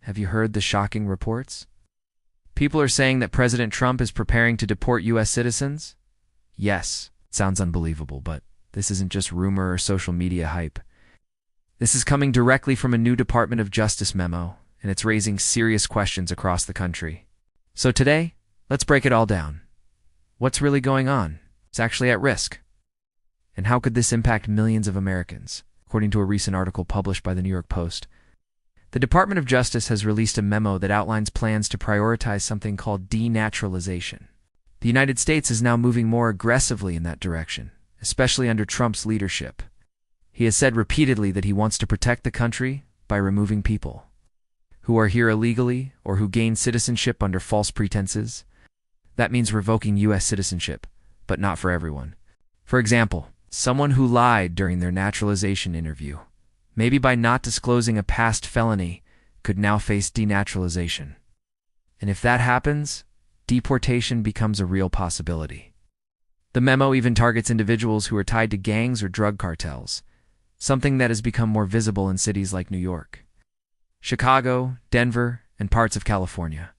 Have you heard the shocking reports? People are saying that President Trump is preparing to deport U.S. citizens? Yes, it sounds unbelievable, but this isn't just rumor or social media hype. This is coming directly from a new Department of Justice memo, and it's raising serious questions across the country. So today, let's break it all down. What's really going on? It's actually at risk. And how could this impact millions of Americans? According to a recent article published by the New York Post, the Department of Justice has released a memo that outlines plans to prioritize something called denaturalization. The United States is now moving more aggressively in that direction, especially under Trump's leadership. He has said repeatedly that he wants to protect the country by removing people who are here illegally or who gain citizenship under false pretenses. That means revoking U.S. citizenship, but not for everyone. For example, someone who lied during their naturalization interview, maybe by not disclosing a past felony, could now face denaturalization. And if that happens, deportation becomes a real possibility. The memo even targets individuals who are tied to gangs or drug cartels, something that has become more visible in cities like New York, Chicago, Denver, and parts of California.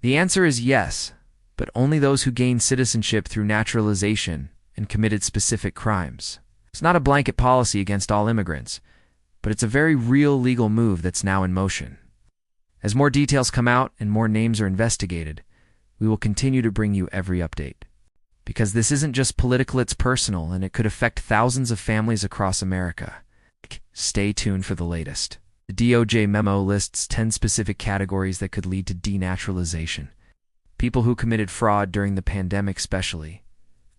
The answer is yes, but only those who gain citizenship through naturalization and committed specific crimes. It's not a blanket policy against all immigrants, but it's a very real legal move that's now in motion. As more details come out and more names are investigated, we will continue to bring you every update. Because this isn't just political, it's personal, and it could affect thousands of families across America. Stay tuned for the latest. The DOJ memo lists 10 specific categories that could lead to denaturalization. People who committed fraud during the pandemic especially.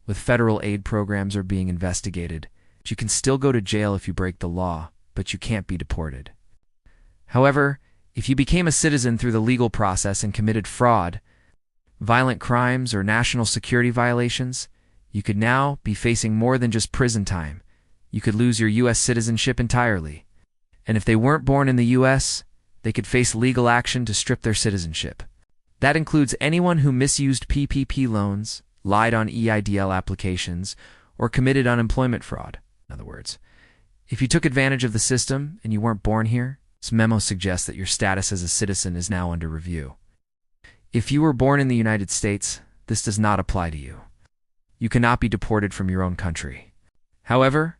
With federal aid programs are being investigated. You can still go to jail if you break the law, but you can't be deported. However, if you became a citizen through the legal process and committed fraud, violent crimes, or national security violations, you could now be facing more than just prison time. You could lose your U.S. citizenship entirely. And if they weren't born in the U.S., they could face legal action to strip their citizenship. That includes anyone who misused PPP loans, lied on EIDL applications, or committed unemployment fraud. In other words, if you took advantage of the system and you weren't born here, this memo suggests that your status as a citizen is now under review. If you were born in the United States, this does not apply to you. You cannot be deported from your own country. However,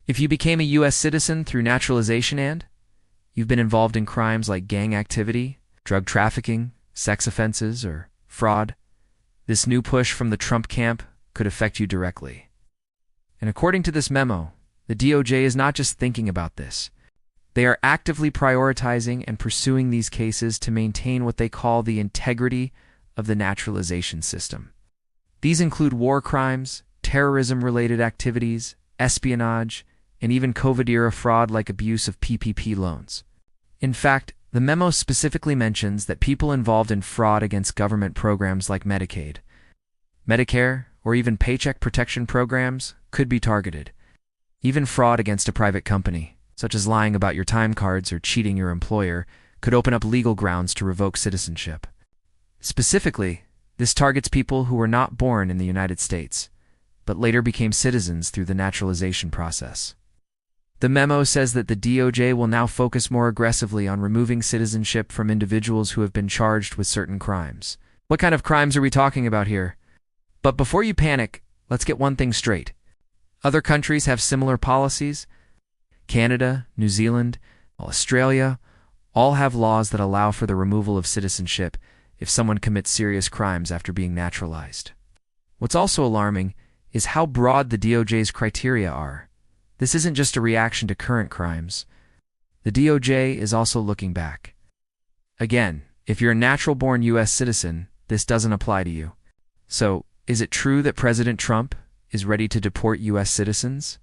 if you became a U.S. citizen through naturalization and you've been involved in crimes like gang activity, drug trafficking, sex offenses, or fraud, this new push from the Trump camp could affect you directly. And according to this memo, the DOJ is not just thinking about this. They are actively prioritizing and pursuing these cases to maintain what they call the integrity of the naturalization system. These include war crimes, terrorism-related activities, espionage, and even COVID-era fraud like abuse of PPP loans. In fact, the memo specifically mentions that people involved in fraud against government programs like Medicaid, Medicare, or even Paycheck Protection programs could be targeted. Even fraud against a private company, such as lying about your time cards or cheating your employer, could open up legal grounds to revoke citizenship. Specifically, this targets people who were not born in the United States, but later became citizens through the naturalization process. The memo says that the DOJ will now focus more aggressively on removing citizenship from individuals who have been charged with certain crimes. What kind of crimes are we talking about here? But before you panic, let's get one thing straight. Other countries have similar policies. Canada, New Zealand, Australia, all have laws that allow for the removal of citizenship if someone commits serious crimes after being naturalized. What's also alarming is how broad the DOJ's criteria are. This isn't just a reaction to current crimes. The DOJ is also looking back. Again, if you're a natural-born U.S. citizen, this doesn't apply to you. So, is it true that President Trump is ready to deport U.S. citizens?